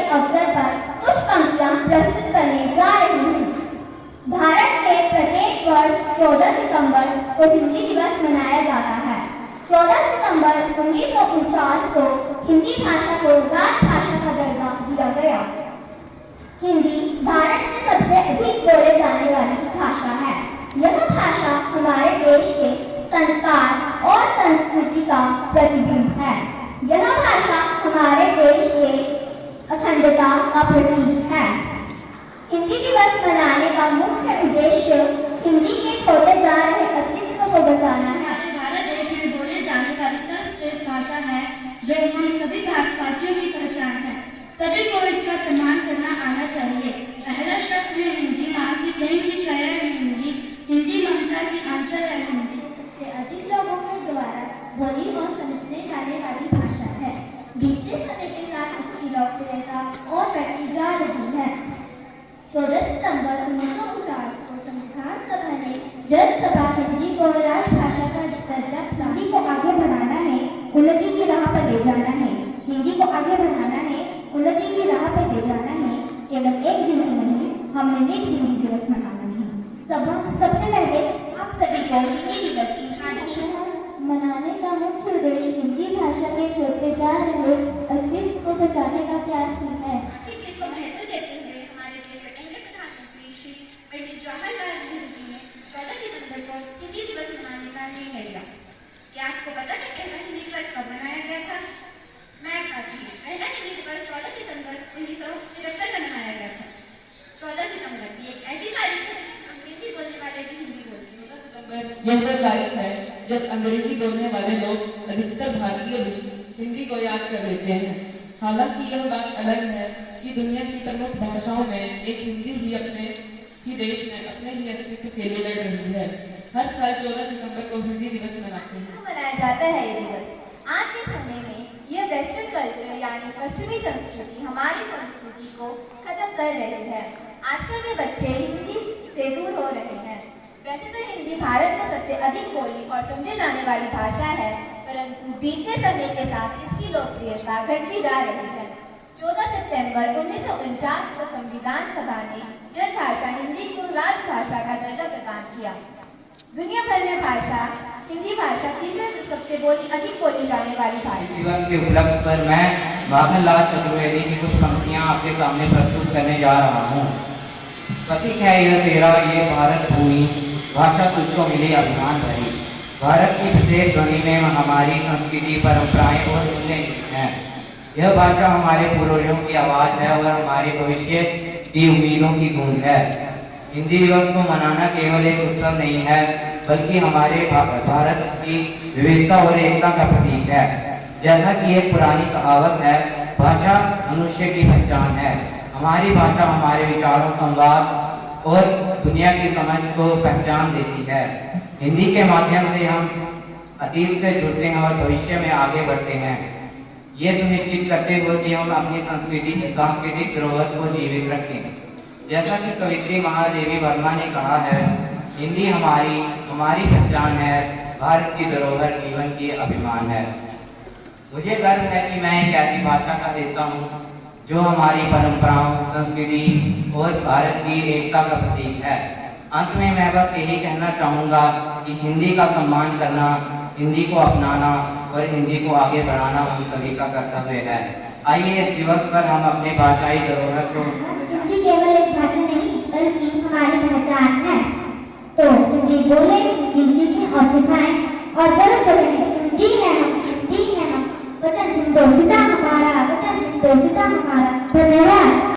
अवसर पर कुछ पंक्तियां प्रस्तुत करने जा रही हूँ। भारत में प्रत्येक वर्ष 14 सितंबर को हिंदी दिवस मनाया जाता है। 14 सितंबर 1949 को हिंदी भाषा को राजभाषा का दर्जा दिया गया। हिंदी भारत में सबसे अधिक बोले जाने वाली भाषा है। यह भाषा हमारे देश के संस्कार और संस्कृति का प्रतिबिंब है। यह भाषा हमारे देश के अखंडता का प्रतीक है। हिंदी दिवस मनाने का मुख्य उद्देश्य हिंदी के खोते जा रहे अस्तित्व को बचाना है। भारत देश में बोले जाने वाली सर्वश्रेष्ठ भाषा है जो हम सभी भारतवासियों की पहचान है। सभी को इसका सम्मान करना आना चाहिए। पहला शब्द है हिंदी, माँ की प्रेम की छाया है हिंदी, हिंदी ममता की आंचल है हिंदी। सबसे अधिक लोगों के द्वारा बोली और समझने जाने वाली भाषा है। बीतते समय के साथ इसकी लोकप्रियता और बढ़ती जा रही है। 14 सितंबर 1949 को संविधान सभा ने जनसभा हिंदी को राजभाषा का दर्जा हिंदी को आगे बढ़ाना है, उन्नति की राह पर ले जाना है। हिंदी को आगे बढ़ाना है, उन्नति की राह पर ले जाना है। केवल एक दिन ही नहीं, हमें हिंदी दिवस मनाना है। सबसे पहले आप सभी को हिंदी दिवस की हार्दिक मनाने का मुख्य उद्देश्य हिंदी भाषा के खोते जा रहे अस्तित्व को बचाने का प्रयास है। महत्व देते हुए हमारे देश के पहले प्रधानमंत्री श्री पंडित जवाहरलाल नेहरू जी ने 14 सितंबर को हिंदी दिवस मनाने का निर्णय लिया। क्या आपको पता है पहला हिंदी दिवस कब मनाया गया था? मैं बताती हूँ। पहला हिंदी दिवस 14 सितंबर 1973 में मनाया गया था। 14 सितंबर ये ऐसी तारीख है जब अंग्रेजी बोलने वाले भी हिंदी बोलते हैं। 14 सितंबर यह वह तारीख है जब अंग्रेजी बोलने वाले लोग अधिकतर भारतीय भी हिंदी को याद कर लेते हैं। हालांकि यह बात अलग है कि दुनिया की प्रमुख भाषाओं में एक हिंदी ही अपने ही देश में अपने ही अस्तित्व के लिए लड़ रही है। हर साल 14 सितंबर को हिंदी दिवस मनाते हैं। मनाया जाता है ये दिवस। आज के समय में यह वेस्टर्न कल्चर यानी पश्चिमी संस्कृति हमारी संस्कृति को खत्म कर रही है। आजकल के बच्चे हिंदी से दूर हो रहे हैं। वैसे तो हिंदी भारत में सबसे अधिक बोली और समझे जाने वाली भाषा है, परंतु बीतते समय के साथ इसकी लोकप्रियता घटती जा रही है। 14 सितंबर 1949 को संविधान सभा ने जनभाषा हिंदी को राजभाषा का दर्जा प्रदान किया। दुनिया भर में हिंदी भाषा तीसरे सबसे अधिक बोली जाने वाली भाषा। दिवस के उपलक्ष्य पर मैं माखनलाल चतुर्वेदी की कुछ पंक्तियां आपके सामने प्रस्तुत करने जा रहा हूँ। प्रतीक है यह तेरा ये भारत भूमि, भाषा तुझको मिली अभिमान भरी। भारत की प्रत्येक ध्वनि में हमारी संस्कृति, परंपराएं और मूल्य हैं। यह भाषा हमारे पूर्वजों की आवाज़ है और हमारे भविष्य की उम्मीदों की गूंज है। हिंदी दिवस को मनाना केवल एक उत्सव नहीं है, बल्कि हमारे भारत की विविधता और एकता का प्रतीक है। जैसा कि एक पुरानी कहावत है, भाषा मनुष्य की पहचान है। हमारी भाषा हमारे विचारों, संवाद और दुनिया की समझ को पहचान देती है। हिंदी के माध्यम से हम अतीत से जुड़ते हैं और भविष्य में आगे बढ़ते हैं, ये सुनिश्चित करते हुए कि हम अपनी सांस्कृतिक धरोहर को जीवित रखें। जैसा कि कवित्री महादेवी वर्मा ने कहा है, हिंदी हमारी पहचान है, भारत की धरोहर जीवन की अभिमान है। मुझे गर्व है कि मैं एक ऐसी भाषा का हिस्सा हूँ जो हमारी परंपराओं, संस्कृति और भारत की एकता का प्रतीक है। अंत में मैं बस यही कहना चाहूँगा कि हिंदी का सम्मान करना, हिंदी को अपनाना और हिंदी को आगे बढ़ाना हम सभी का कर्तव्य है। आइए इस दिवस पर हम अपने भाषाई धरोहर को हिंदी केवल एक भाषा नहीं बल्कि हमारी पहचान है। तो हिंदी बोले, हिंदी सीखें और सिखाएं और गर्व करें। हिंदी है हम, वतन हिंदोस्तान हमारा, वतन हिंदोस्तान हमारा। धन्यवाद।